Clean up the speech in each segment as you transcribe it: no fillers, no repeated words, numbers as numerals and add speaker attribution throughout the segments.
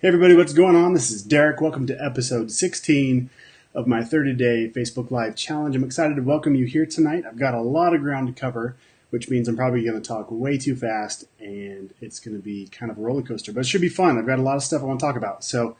Speaker 1: Hey everybody, what's going on? This is Derek. Welcome to episode 16 of my 30-day Facebook Live challenge. I'm excited to welcome you here tonight. I've got a lot of ground to cover, which means I'm probably going to talk way too fast, and it's going to be kind of a roller coaster, but it should be fun. I've got a lot of stuff I want to talk about. So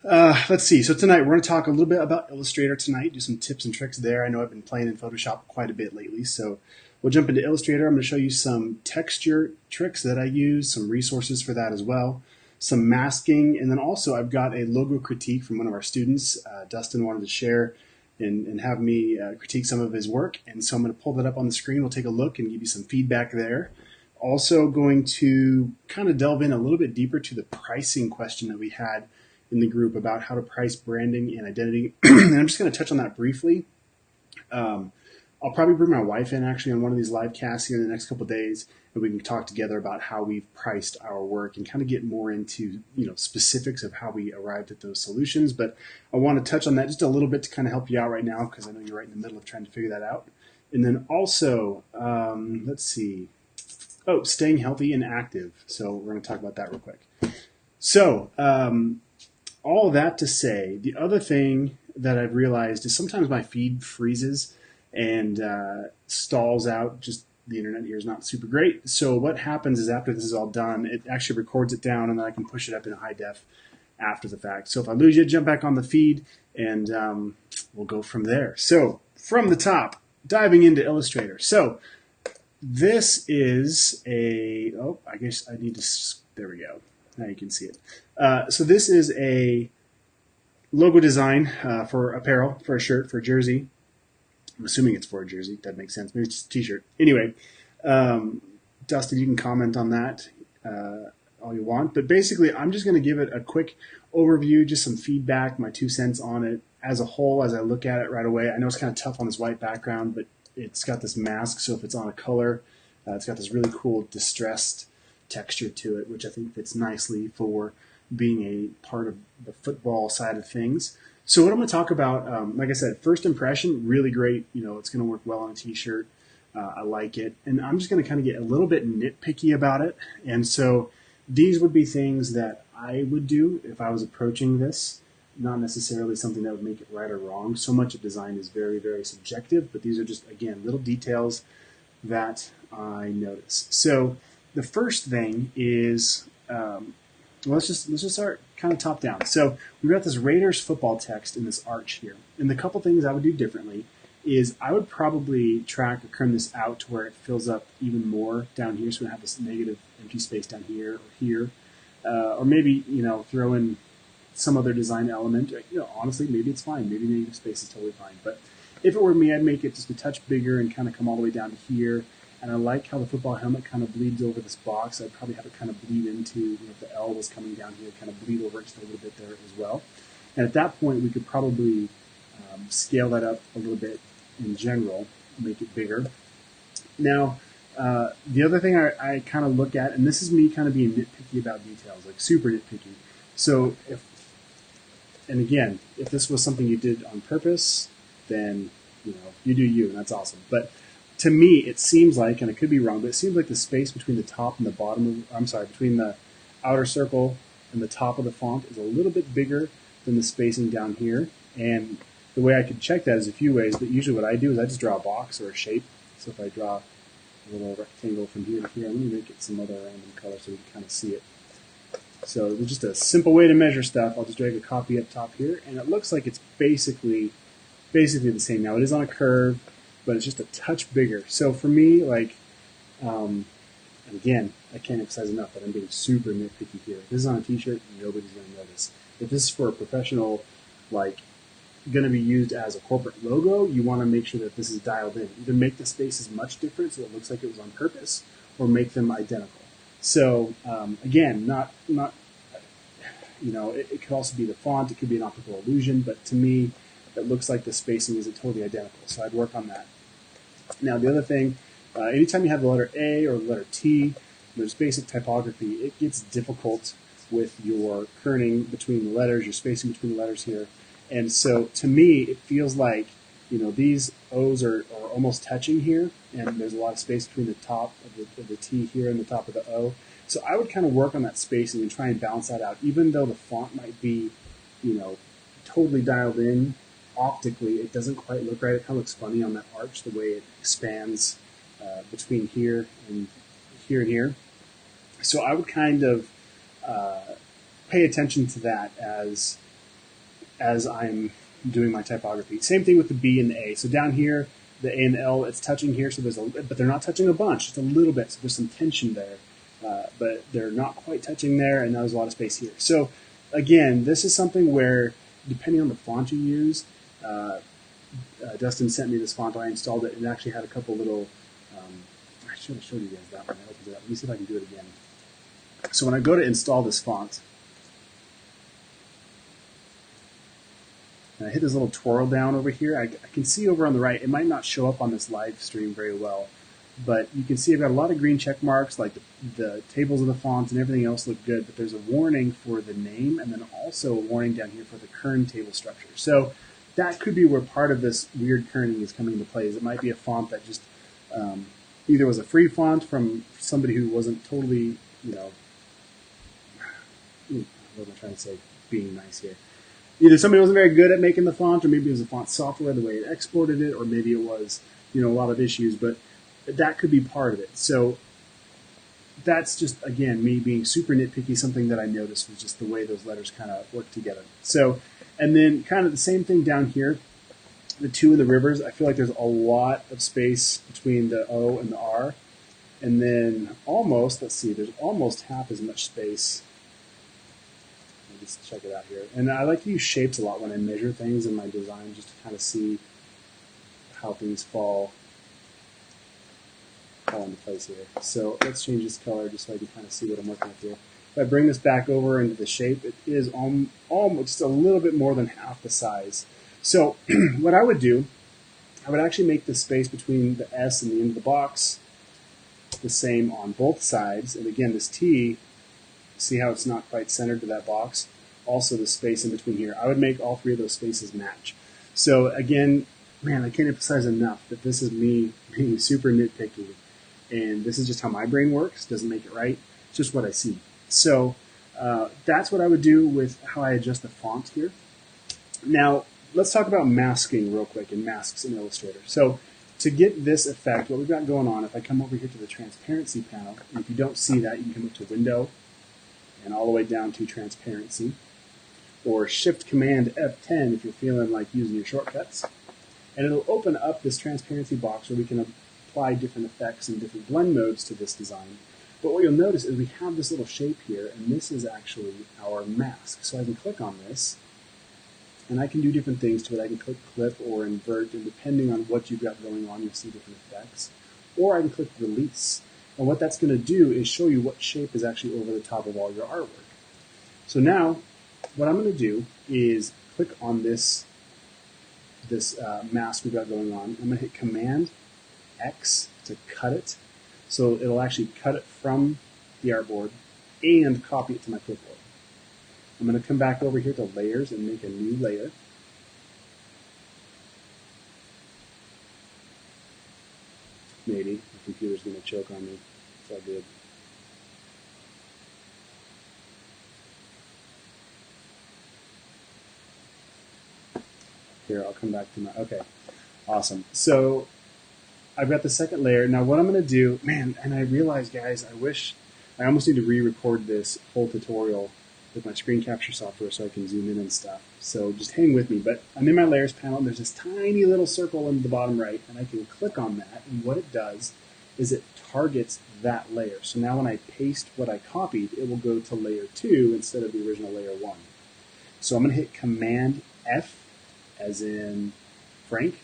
Speaker 1: let's see. So tonight we're going to talk a little bit about Illustrator tonight, do some tips and tricks there. I know I've been playing in Photoshop quite a bit lately, so we'll jump into Illustrator. I'm going to show you some texture tricks that I use, some resources for that as well, some masking, and then also I've got a logo critique from one of our students. Dustin wanted to share and have me critique some of his work, and so I'm going to pull that up on the screen. We'll take a look and give you some feedback there. Also going to kind of delve in a little bit deeper to the pricing question that we had in the group about how to price branding and identity. And I'm just going to touch on that briefly. I'll probably bring my wife in actually on one of these live casts here in the next couple of days, and we can talk together about how we've priced our work and kind of get more into specifics of how we arrived at those solutions. But I want to touch on that just a little bit to kind of help you out right now, because I know you're right in the middle of trying to figure that out. And then also, let's see. Oh, staying healthy and active. So we're going to talk about that real quick. So all that to say, the other thing that I've realized is sometimes my feed freezes and stalls out. Just the internet here is not super great. So what happens is after this is all done, it actually records it down, and then I can push it up in a high def after the fact. So if I lose you, jump back on the feed, and we'll go from there. So from the top, diving into Illustrator. So this is a, I guess I need to, there we go. Now you can see it. So this is a logo design for apparel, for a shirt, for a jersey. I'm assuming it's for a jersey. That makes sense. Maybe it's just a t-shirt. Anyway, Dustin, you can comment on that all you want. But basically, I'm just going to give it a quick overview, just some feedback, my 2 cents on it as a whole as I look at it right away. I know it's kind of tough on this white background, but it's got this mask, so if it's on a color, it's got this really cool distressed texture to it, which I think fits nicely for being a part of the football side of things. So what I'm going to talk about, like I said, first impression, really great. It's going to work well on a t-shirt. I like it. And I'm just going to kind of get a little bit nitpicky about it. And so these would be things that I would do if I was approaching this, not necessarily something that would make it right or wrong. So much of design is very, very subjective, but these are just, again, little details that I notice. So the first thing is, let's just start kind of top down. So we've got this Raiders football text in this arch here. And the couple things I would do differently is I would probably track or trim this out to where it fills up even more down here. So we have this negative empty space down here or here. Or maybe, throw in some other design element. Honestly, maybe it's fine. Maybe negative space is totally fine. But if it were me, I'd make it just a touch bigger and kind of come all the way down to here. And I like how the football helmet kind of bleeds over this box. I'd probably have it kind of bleed into, if the L was coming down here, kind of bleed over it just a little bit there as well. And at that point, we could probably scale that up a little bit in general, make it bigger. Now, the other thing I kind of look at, and this is me kind of being nitpicky about details, like super nitpicky. So and again, if this was something you did on purpose, then, you do you, and that's awesome. But to me, it seems like, and I could be wrong, but it seems like the space between the top and the bottom between the outer circle and the top of the font is a little bit bigger than the spacing down here. And the way I could check that is a few ways, but usually what I do is I just draw a box or a shape. So if I draw a little rectangle from here to here, I'm going to make it some other random color so we can kind of see it. So there's just a simple way to measure stuff. I'll just drag a copy up top here, and it looks like it's basically the same. Now it is on a curve, but it's just a touch bigger. So for me, and again, I can't emphasize enough that I'm being super nitpicky here. If this is on a t-shirt, nobody's going to notice. If this is for a professional, going to be used as a corporate logo, you want to make sure that this is dialed in. Either make the spaces much different so it looks like it was on purpose, or make them identical. So again, it could also be the font. It could be an optical illusion, but to me, it looks like the spacing isn't totally identical. So I'd work on that. Now, the other thing, anytime you have the letter A or the letter T, there's basic typography. It gets difficult with your kerning between the letters, your spacing between the letters here. And so to me, it feels like, these O's are almost touching here, and there's a lot of space between the top of the T here and the top of the O. So I would kind of work on that spacing and try and balance that out, even though the font might be, you know, totally dialed in. Optically, it doesn't quite look right. It kind of looks funny on that arch, the way it expands between here and here and here. So I would kind of pay attention to that as I'm doing my typography. Same thing with the B and the A. So down here, the A and the L, it's touching here, so but they're not touching a bunch, just a little bit. So there's some tension there, but they're not quite touching there, and there's a lot of space here. So again, this is something where, depending on the font you use, Dustin sent me this font. I installed it, and it actually had a couple little. I should have showed you guys that when I opened it up. Let me see if I can do it again. So when I go to install this font, and I hit this little twirl down over here, I can see over on the right, it might not show up on this live stream very well, but you can see I've got a lot of green check marks, like the tables of the font and everything else look good, but there's a warning for the name and then also a warning down here for the kern table structure. So that could be where part of this weird kerning is coming into play. Is it might be a font that just either was a free font from somebody who wasn't totally, what am I trying to say, being nice here. Either somebody wasn't very good at making the font, or maybe it was the font software, the way it exported it, or maybe it was, a lot of issues, but that could be part of it. So that's just, again, me being super nitpicky. Something that I noticed was just the way those letters kind of work together. So, and then kind of the same thing down here, the two and the rivers, I feel like there's a lot of space between the O and the R. And then almost, let's see, there's almost half as much space. Just check it out here. And I like to use shapes a lot when I measure things in my design, just to kind of see how things fall into place here. So let's change this color just so I can kind of see what I'm working with here. If I bring this back over into the shape, it is almost just a little bit more than half the size. So what I would do, I would actually make the space between the S and the end of the box the same on both sides. And again, this T, see how it's not quite centered to that box? Also the space in between here. I would make all three of those spaces match. So again, man, I can't emphasize enough that this is me being super nitpicky. And this is just how my brain works. Doesn't make it right. It's just what I see. So that's what I would do with how I adjust the font here. Now, let's talk about masking real quick and masks in Illustrator. So to get this effect, what we've got going on, if I come over here to the transparency panel, and if you don't see that, you can come up to Window and all the way down to Transparency, or Shift-Command F10 if you're feeling like using your shortcuts. And it'll open up this transparency box where we can apply different effects and different blend modes to this design. But what you'll notice is we have this little shape here, and this is actually our mask. So I can click on this, and I can do different things to it. I can click clip or invert, and depending on what you've got going on, you'll see different effects. Or I can click release. And what that's going to do is show you what shape is actually over the top of all your artwork. So now, what I'm going to do is click on this mask we've got going on. I'm going to hit Command X to cut it. So it'll actually cut it from the artboard and copy it to my clipboard. I'm going to come back over here to Layers and make a new layer. Maybe. The computer's going to choke on me. It's all good. Here, I'll come back to my... Okay. Awesome. So I've got the second layer. Now what I'm going to do... Man, and I realized, guys, I almost need to re-record this whole tutorial with my screen capture software so I can zoom in and stuff. So just hang with me. But I'm in my Layers panel, and there's this tiny little circle in the bottom right, and I can click on that, and what it does is it targets that layer. So now when I paste what I copied, it will go to layer 2 instead of the original layer 1. So I'm going to hit Command F, as in Frank,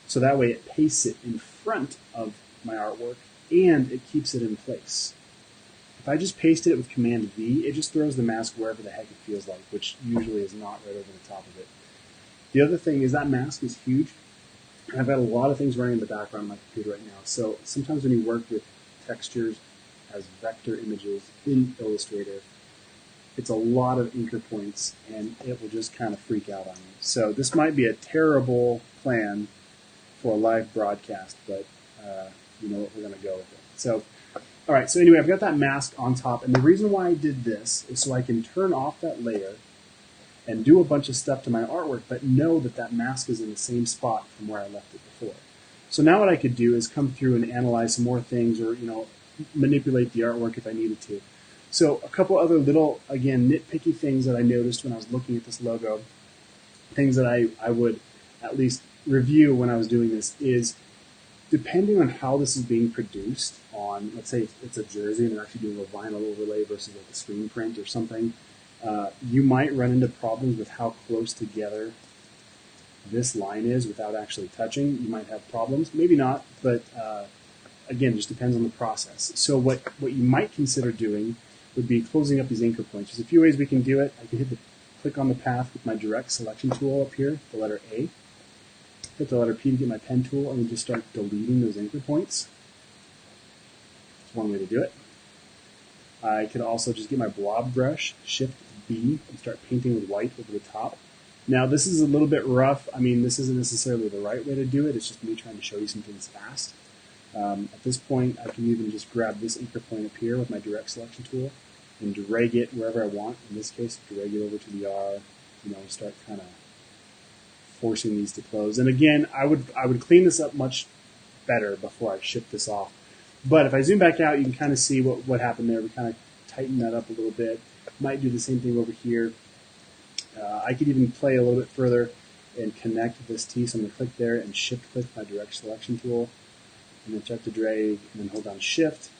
Speaker 1: so that way it pastes it in front of my artwork, and it keeps it in place. If I just pasted it with Command V, it just throws the mask wherever the heck it feels like, which usually is not right over the top of it. The other thing is that mask is huge. I've got a lot of things running in the background on my computer right now, so sometimes when you work with textures as vector images in Illustrator, it's a lot of anchor points, and it will just kind of freak out on you. So this might be a terrible plan for a live broadcast, but you know what, we're going to go with it. So All right, so anyway, I've got that mask on top, and the reason why I did this is so I can turn off that layer and do a bunch of stuff to my artwork, but know that that mask is in the same spot from where I left it before. So now what I could do is come through and analyze some more things, or manipulate the artwork if I needed to. So a couple other little, again, nitpicky things that I noticed when I was looking at this logo, things that I would at least review when I was doing this is, depending on how this is being produced on, let's say it's a jersey and they're actually doing a vinyl overlay versus like a screen print or something, you might run into problems with how close together this line is without actually touching. You might have problems, maybe not, but again, it just depends on the process. So what you might consider doing would be closing up these anchor points. There's a few ways we can do it. I can click on the path with my direct selection tool up here, the letter A. Hit the letter P to get my pen tool, and then just start deleting those anchor points. That's one way to do it. I could also just get my blob brush, Shift B, and start painting with white over the top. Now this is a little bit rough. I mean, this isn't necessarily the right way to do it. It's just me trying to show you some things fast. At this point, I can even just grab this anchor point up here with my direct selection tool and drag it wherever I want. In this case, drag it over to the R, start kind of forcing these to close. And again, I would clean this up much better before I ship this off. But if I zoom back out, you can kind of see what happened there. We kind of tighten that up a little bit. Might do the same thing over here. I could even play a little bit further and connect this T. So I'm going to click there and shift click my direct selection tool. And then check to drag and then hold down Shift to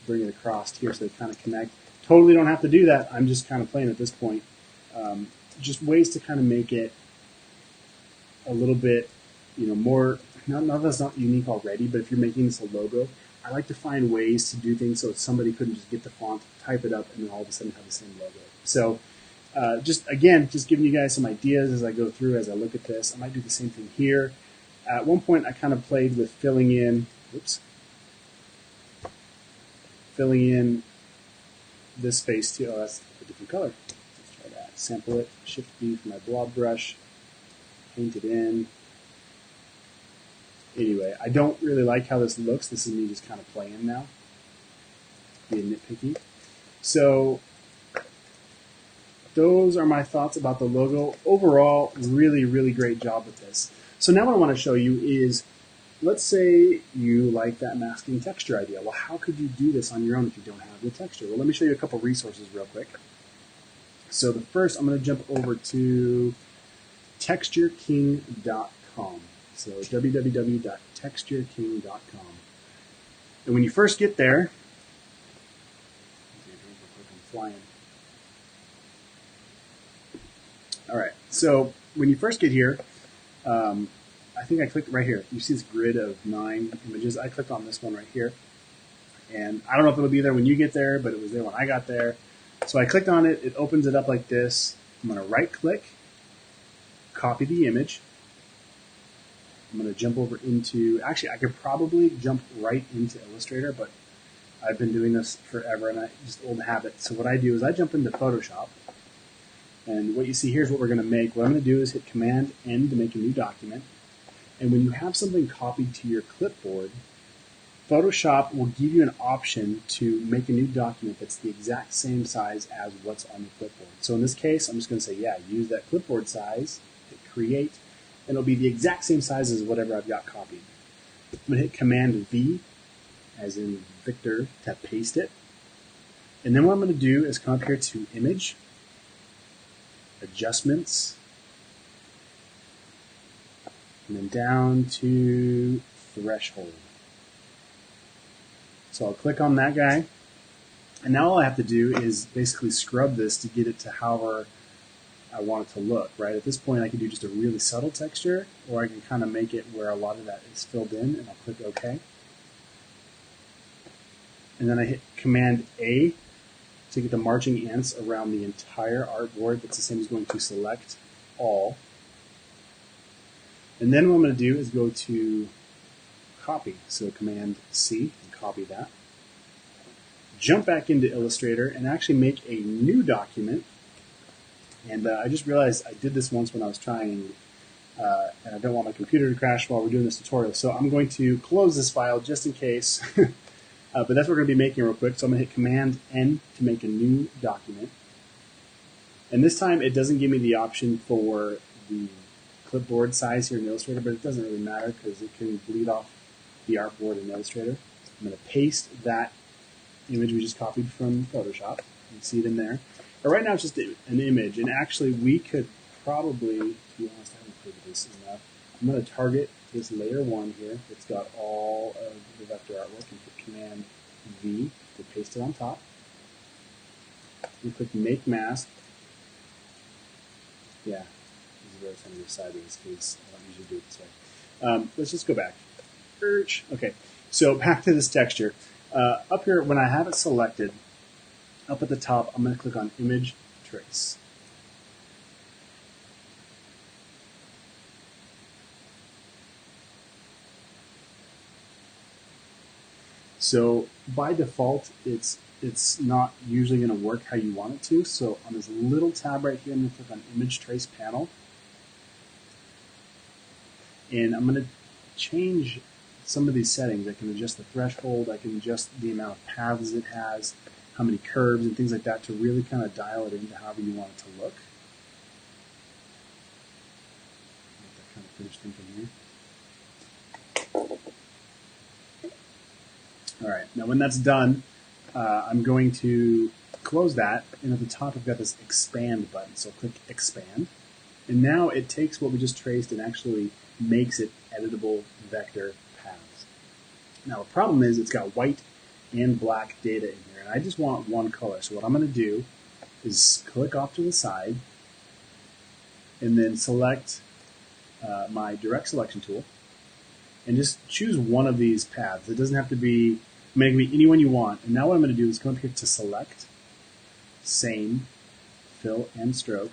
Speaker 1: bring it across here so they kind of connect. Totally don't have to do that. I'm just kind of playing at this point. Just ways to kind of make it a little bit, more, not that's not unique already, but if you're making this a logo, I like to find ways to do things so somebody couldn't just get the font, type it up, and then all of a sudden have the same logo. So just giving you guys some ideas as I go through, as I look at this. I might do the same thing here. At one point, I kind of played with filling in this space too. Oh, that's a different color. Let's try that. Sample it, Shift B for my blob brush, paint it in. Anyway, I don't really like how this looks. This is me just kind of playing now, being nitpicky. So those are my thoughts about the logo. Overall, really, really great job with this. So now what I want to show you is, let's say you like that masking texture idea. Well, how could you do this on your own if you don't have the texture? Well, let me show you a couple resources real quick. So the first, I'm going to jump over to textureking.com. So www.textureking.com. And when you first get there, I'm flying. All right, so when you first get here, I think I clicked right here. You see this grid of 9 images. I clicked on this one right here. And I don't know if it'll be there when you get there, but it was there when I got there. So I clicked on it. It opens it up like this. I'm going to right-click, copy the image. I'm going to jump over into, actually, I could probably jump right into Illustrator, but I've been doing this forever, and just old habit. So what I do is I jump into Photoshop. And what you see here is what we're going to make. What I'm going to do is hit Command-N to make a new document. And when you have something copied to your clipboard, Photoshop will give you an option to make a new document that's the exact same size as what's on the clipboard. So in this case, I'm just going to say, yeah, use that clipboard size, hit Create, and it'll be the exact same size as whatever I've got copied. I'm going to hit Command-V, as in Victor, to paste it. And then what I'm going to do is come up here to Image, Adjustments, and then down to Threshold. So I'll click on that guy, and now all I have to do is basically scrub this to get it to however I want it to look, right? At this point, I can do just a really subtle texture, or I can kind of make it where a lot of that is filled in, and I'll click OK. And then I hit Command-A to get the marching ants around the entire artboard. That's the same as going to Select All. And then what I'm going to do is go to Copy. So Command-C and copy that. Jump back into Illustrator and actually make a new document. And I just realized I did this once when I was trying, and I don't want my computer to crash while we're doing this tutorial. So I'm going to close this file just in case But that's what we're going to be making real quick. So I'm going to hit Command N to make a new document. And this time it doesn't give me the option for the clipboard size here in Illustrator, but it doesn't really matter because it can bleed off the artboard in Illustrator. I'm going to paste that image we just copied from Photoshop. You can see it in there. But right now it's just an image, and actually we could probably, to be honest, I haven't figured this enough. I'm going to target this layer 1 here. It's got all of the vector artwork, and hit Command V to paste it on top. You click Make Mask. Yeah, this is where it's going to go sideways because I don't usually do it this way. Let's just go back. Okay, so back to this texture. Up here, when I have it selected, up at the top, I'm going to click on Image Trace. So by default, it's not usually going to work how you want it to. So on this little tab right here, I'm going to click on Image Trace Panel. And I'm going to change some of these settings. I can adjust the threshold, I can adjust the amount of paths it has, how many curves and things like that to really kind of dial it into however you want it to look. Let that kind of finish thinking here. All right, now when that's done, I'm going to close that, and at the top I've got this expand button, so click expand. And now it takes what we just traced and actually makes it editable vector paths. Now the problem is it's got white and black data in here, and I just want one color. So what I'm going to do is click off to the side and then select my direct selection tool and just choose one of these paths. It doesn't have to be, I mean, it can be any one you want. And now what I'm going to do is come up here to select, same, fill, and stroke.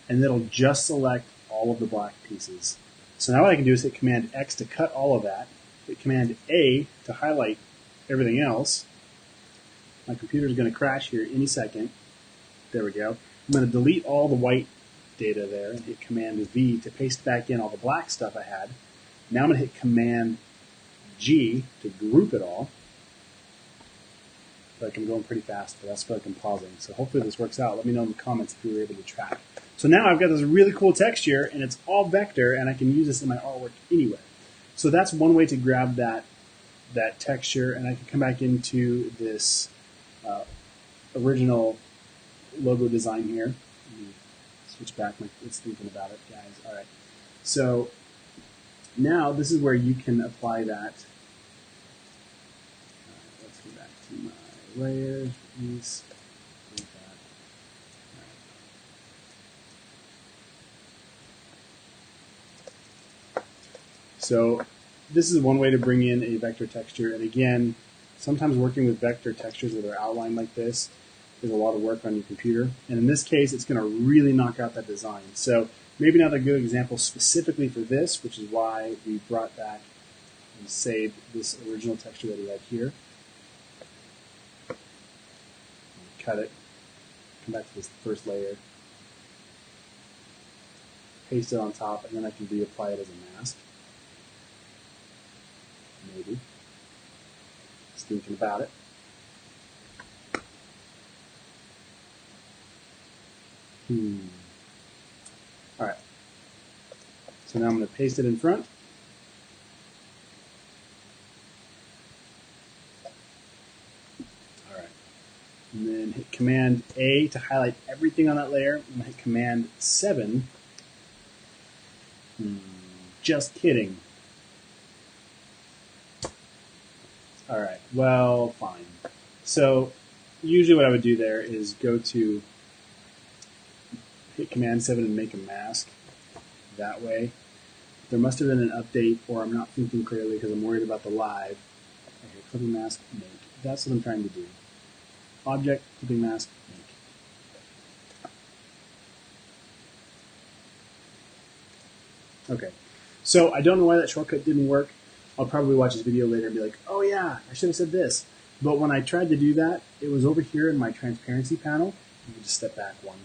Speaker 1: And it'll just select all of the black pieces. So now what I can do is hit Command X to cut all of that, hit Command A to highlight everything else. My computer's going to crash here any second. There we go. I'm going to delete all the white data there and hit Command V to paste back in all the black stuff I had. Now I'm going to hit Command G to group it all. Like I'm going pretty fast, but that's like I'm pausing. So hopefully this works out. Let me know in the comments if you were able to track. So now I've got this really cool texture, and it's all vector, and I can use this in my artwork anywhere. So that's one way to grab that texture, and I can come back into this original logo design here. Let me switch back. It's thinking about it, guys. All right. So now this is where you can apply that. Let's go back to my layers, these, like that. Right. So this is one way to bring in a vector texture, and again, sometimes working with vector textures that are outlined like this is a lot of work on your computer, and in this case, it's going to really knock out that design. So maybe not a good example specifically for this, which is why we brought back and saved this original texture that we had here. Cut it, come back to this first layer, paste it on top, and then I can reapply it as a mask. Maybe. Just thinking about it. All right. So now I'm going to paste it in front. All right. And then hit Command A to highlight everything on that layer. I'm going to hit Command 7. Just kidding. All right. Well, fine. So usually what I would do there is go to hit Command 7 and make a mask that way. There must have been an update, or I'm not thinking clearly because I'm worried about the live. Okay, clipping mask, make. That's what I'm trying to do. Object, clipping mask, make. Okay, so I don't know why that shortcut didn't work. I'll probably watch this video later and be like, oh yeah, I should have said this. But when I tried to do that, it was over here in my transparency panel. Let me just step back one.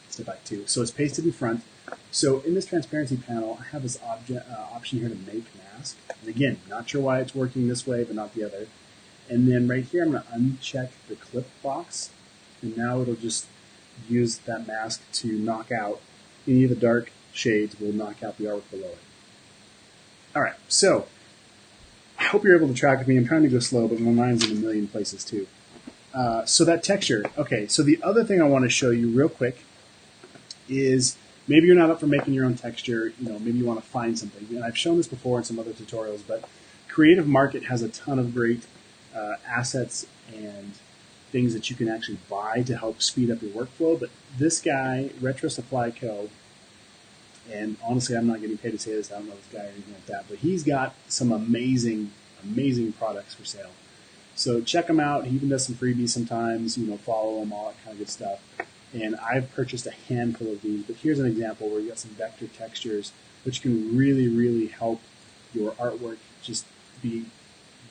Speaker 1: Step back two. So it's pasted in front. So in this transparency panel, I have this option here to make mask. And again, not sure why it's working this way, but not the other. And then right here, I'm going to uncheck the clip box. And now it'll just use that mask to knock out any of the dark shades, will knock out the artwork below it. All right, so I hope you're able to track with me. I'm trying to go slow, but my mind's in a million places too. So that texture. Okay, so the other thing I want to show you real quick is maybe you're not up for making your own texture. Maybe you want to find something. And I've shown this before in some other tutorials, but Creative Market has a ton of great assets and things that you can actually buy to help speed up your workflow. But this guy, Retro Supply Co., and honestly, I'm not getting paid to say this. I don't know this guy or anything like that, but he's got some amazing, amazing products for sale. So check him out. He even does some freebies sometimes. Follow him, all that kind of good stuff. And I've purchased a handful of these. But here's an example where you got some vector textures, which can really, really help your artwork just be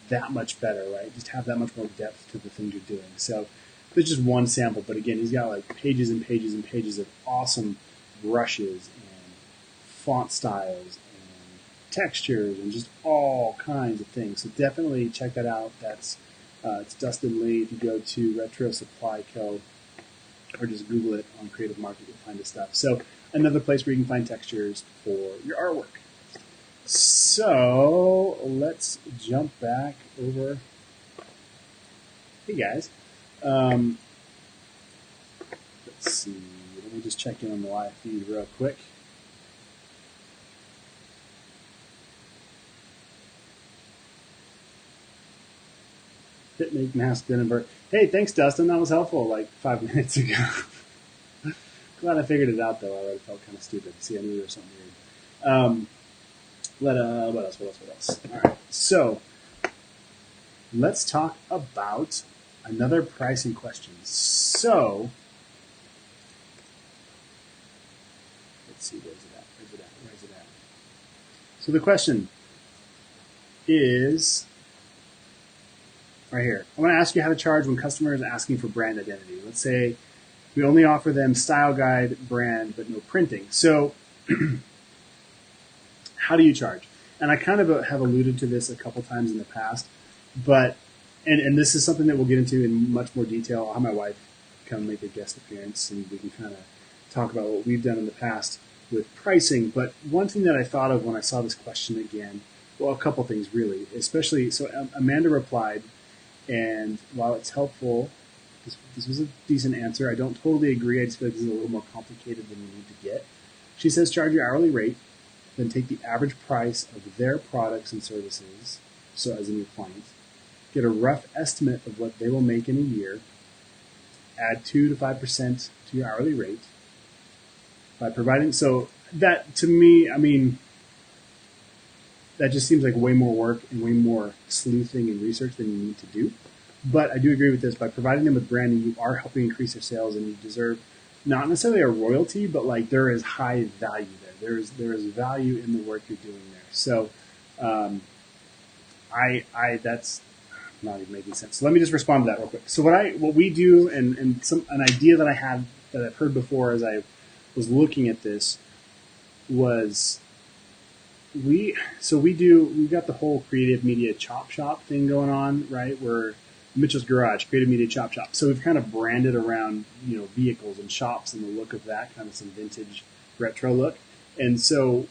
Speaker 1: that much better, right? Just have that much more depth to the things you're doing. So there's just one sample, but again, he's got like pages and pages and pages of awesome brushes and font styles and textures and just all kinds of things. So definitely check that out. That's it's Dustin Lee. If you go to Retro Supply Co. or just Google it on Creative Market, you'll find his stuff. So another place where you can find textures for your artwork. So let's jump back over. Hey guys. Let's see. Let me just check in on the live feed real quick. Fit make mask Denver. Hey, thanks, Dustin. That was helpful like 5 minutes ago. Glad I figured it out, though. I already felt kind of stupid. See, I knew there was something weird. What else? All right. So let's talk about another pricing question. So let's see, where's it at? So the question is right here. I want to ask you how to charge when customers are asking for brand identity. Let's say we only offer them style guide, brand, but no printing. So how do you charge? And I kind of have alluded to this a couple times in the past, but and this is something that we'll get into in much more detail. I'll have my wife come make a guest appearance, and we can kind of talk about what we've done in the past with pricing. But one thing that I thought of when I saw this question again, well, a couple things really, especially, so Amanda replied, and while it's helpful, this was a decent answer. I don't totally agree. I just feel like this is a little more complicated than you need to get. She says charge your hourly rate, then take the average price of their products and services, so as in your clients, get a rough estimate of what they will make in a year, add 2 to 5% to your hourly rate by providing. So that, to me, I mean, that just seems like way more work and way more sleuthing and research than you need to do. But I do agree with this. By providing them with branding, you are helping increase their sales, and you deserve not necessarily a royalty, but like there is high value there. There is value in the work you're doing there. So that's not even making sense. So let me just respond to that real quick. So what we do, and an idea that I had that I've heard before as I was looking at this was we've got the whole creative media chop shop thing going on, right? We're Mitchell's Garage, creative media chop shop. So we've kind of branded around, vehicles and shops and the look of that, kind of some vintage retro look. And so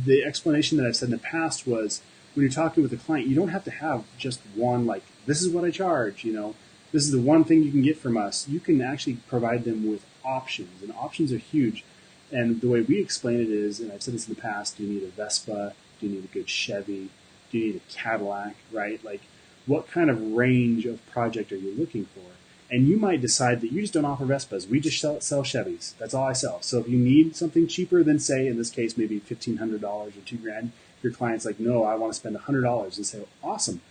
Speaker 1: the explanation that I've said in the past was when you're talking with a client, you don't have to have just one, like, this is what I charge, this is the one thing you can get from us. You can actually provide them with options, and options are huge. And the way we explain it is, and I've said this in the past, do you need a Vespa? Do you need a good Chevy? Do you need a Cadillac, right? Like, what kind of range of project are you looking for? And you might decide that you just don't offer Vespas. We just sell Chevys. That's all I sell. So if you need something cheaper than, say, in this case, maybe $1,500 or $2,000, your client's like, no, I want to spend $100, and say, awesome.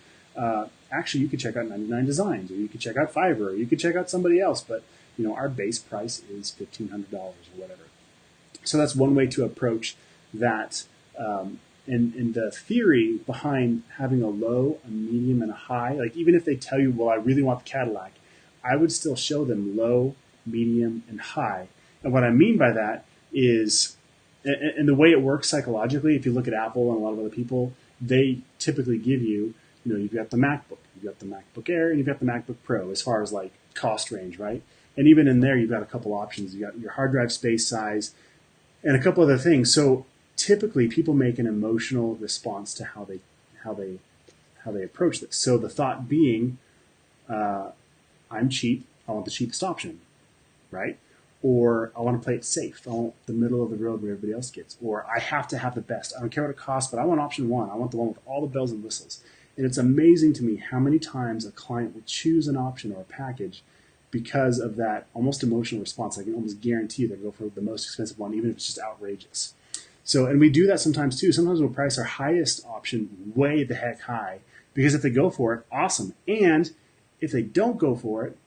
Speaker 1: Actually, you could check out 99 Designs, or you could check out Fiverr, or you could check out somebody else. But our base price is $1,500 or whatever. So that's one way to approach that. And the theory behind having a low, a medium, and a high, like even if they tell you, well, I really want the Cadillac, I would still show them low, medium, and high. And what I mean by that is, and the way it works psychologically, if you look at Apple and a lot of other people, they typically give you, you've got the MacBook, you've got the MacBook Air, and you've got the MacBook Pro as far as like cost range, right? And even in there, you've got a couple options. You got your hard drive space size and a couple other things. So typically, people make an emotional response to how they approach this. So the thought being, I'm cheap. I want the cheapest option, right? Or I want to play it safe. I want the middle of the road where everybody else gets. Or I have to have the best. I don't care what it costs, but I want option one. I want the one with all the bells and whistles. And it's amazing to me how many times a client will choose an option or a package because of that almost emotional response. I can almost guarantee they'll go for the most expensive one, even if it's just outrageous. So, and we do that sometimes too. Sometimes we'll price our highest option way the heck high because if they go for it, awesome. And if they don't go for it,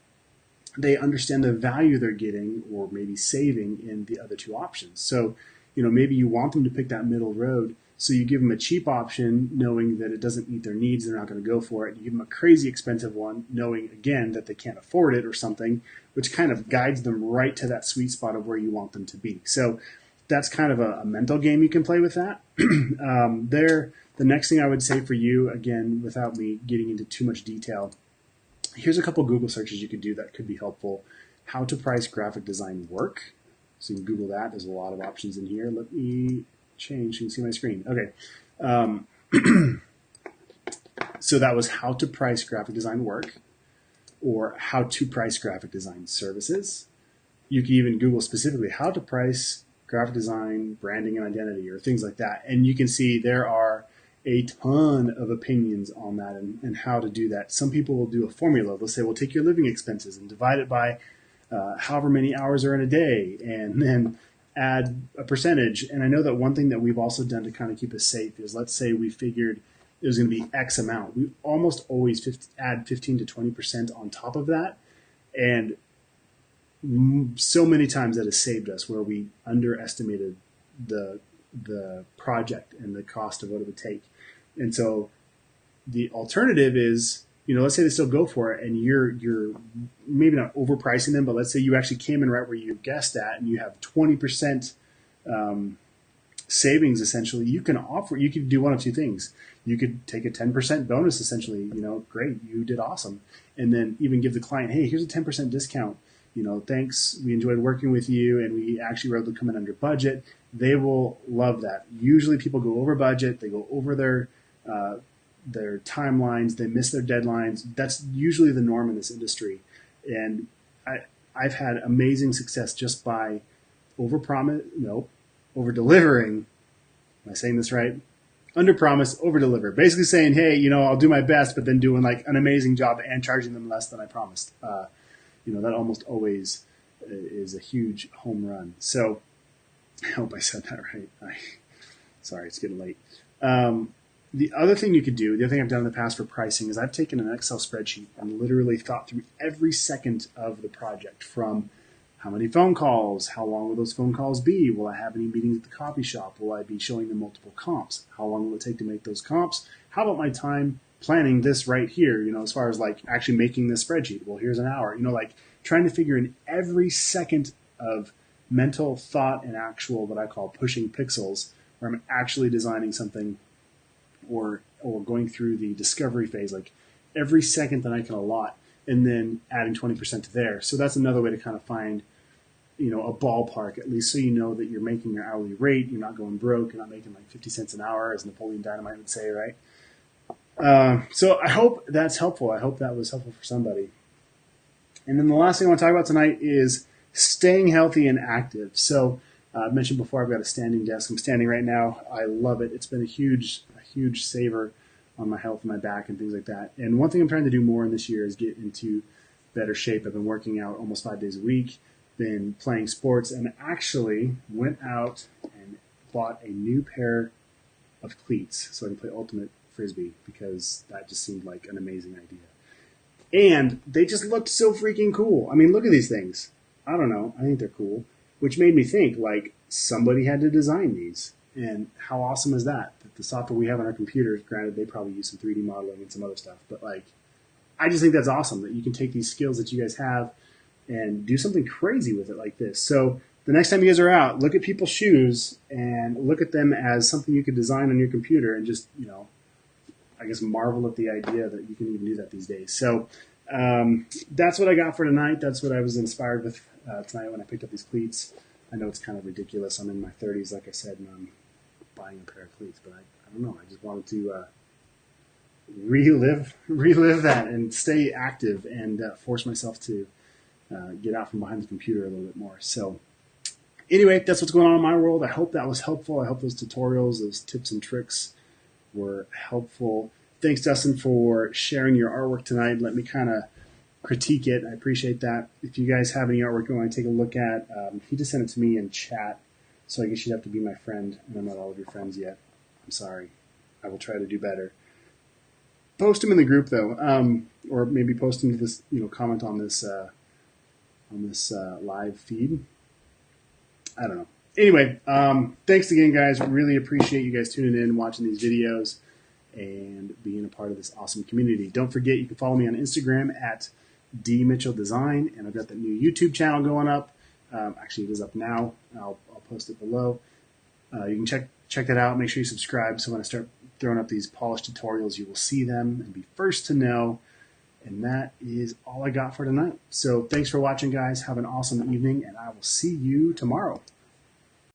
Speaker 1: they understand the value they're getting or maybe saving in the other two options. So, maybe you want them to pick that middle road. So you give them a cheap option knowing that it doesn't meet their needs. They're not going to go for it. You give them a crazy expensive one knowing, again, that they can't afford it or something, which kind of guides them right to that sweet spot of where you want them to be. So that's kind of a mental game you can play with that. The next thing I would say for you, again, without me getting into too much detail, here's a couple Google searches you could do that could be helpful. How to price graphic design work. So you can Google that. There's a lot of options in here. Let me change so you can see my screen. Okay. So that was how to price graphic design work or how to price graphic design services. You can even Google specifically how to price graphic design, branding, and identity or things like that. And you can see there are a ton of opinions on that and how to do that. Some people will do a formula. They'll say, well, take your living expenses and divide it by however many hours are in a day and then add a percentage. And I know that one thing that we've also done to kind of keep us safe is, let's say we figured it was going to be X amount. We almost always add 15 to 20% on top of that. And so many times that has saved us where we underestimated the project and the cost of what it would take. And so the alternative is, let's say they still go for it and you're maybe not overpricing them, but let's say you actually came in right where you guessed at and you have 20% savings essentially. You could do one of two things. You could take a 10% bonus essentially, great, you did awesome. And then even give the client, hey, here's a 10% discount. Thanks, we enjoyed working with you and we actually were able to come in under budget. They will love that. Usually people go over budget, they go over their timelines, they miss their deadlines. That's usually the norm in this industry. And I've had amazing success just by over-delivering. Am I saying this right? Under-promise, over-deliver. Basically saying, hey, I'll do my best, but then doing like an amazing job and charging them less than I promised. That almost always is a huge home run. So I hope I said that right. Sorry, it's getting late. The other thing you could do, the other thing I've done in the past for pricing is I've taken an Excel spreadsheet and literally thought through every second of the project, from how many phone calls, how long will those phone calls be, will I have any meetings at the coffee shop, will I be showing them multiple comps, how long will it take to make those comps, how about my time planning this right here, as far as like actually making this spreadsheet, well, here's an hour, like trying to figure in every second of mental thought and actual, what I call pushing pixels, where I'm actually designing something or going through the discovery phase, like every second that I can allot, and then adding 20% to there. So that's another way to kind of find, a ballpark, at least so you know that you're making your hourly rate, you're not going broke, you're not making like 50 cents an hour, as Napoleon Dynamite would say, right? So I hope that's helpful. I hope that was helpful for somebody. And then the last thing I want to talk about tonight is staying healthy and active. So I mentioned before, I've got a standing desk. I'm standing right now. I love it. It's been a huge saver on my health and my back and things like that. And one thing I'm trying to do more in this year is get into better shape. I've been working out almost 5 days a week, been playing sports, and actually went out and bought a new pair of cleats so I can play ultimate frisbee, because that just seemed like an amazing idea. And they just looked so freaking cool. I mean, look at these things. I don't know. I think they're cool, which made me think, like, somebody had to design these. And how awesome is that? That the software we have on our computers, granted, they probably use some 3D modeling and some other stuff, but like, I just think that's awesome that you can take these skills that you guys have and do something crazy with it like this. So the next time you guys are out, look at people's shoes and look at them as something you could design on your computer and just, I guess marvel at the idea that you can even do that these days. So that's what I got for tonight. That's what I was inspired with tonight when I picked up these cleats. I know it's kind of ridiculous. I'm in my 30s, like I said, and I'm buying a pair of cleats, but I don't know. I just wanted to relive that and stay active and force myself to get out from behind the computer a little bit more. So anyway, that's what's going on in my world. I hope that was helpful. I hope those tutorials, those tips and tricks were helpful. Thanks, Dustin, for sharing your artwork tonight. Let me kind of critique it. I appreciate that. If you guys have any artwork you want to take a look at, he just sent it to me in chat, so I guess you'd have to be my friend, and I'm not all of your friends yet. I'm sorry. I will try to do better. Post them in the group, though, or maybe post them to this, comment on this live feed. I don't know. Anyway, thanks again, guys. Really appreciate you guys tuning in, watching these videos, and being a part of this awesome community. Don't forget, you can follow me on Instagram at dmitchelldesign, and I've got that new YouTube channel going up. Actually, it is up now. I'll post it below. You can check that out. Make sure you subscribe, so when I start throwing up these polished tutorials, you will see them and be first to know. And that is all I got for tonight. So thanks for watching, guys. Have an awesome evening, and I will see you tomorrow.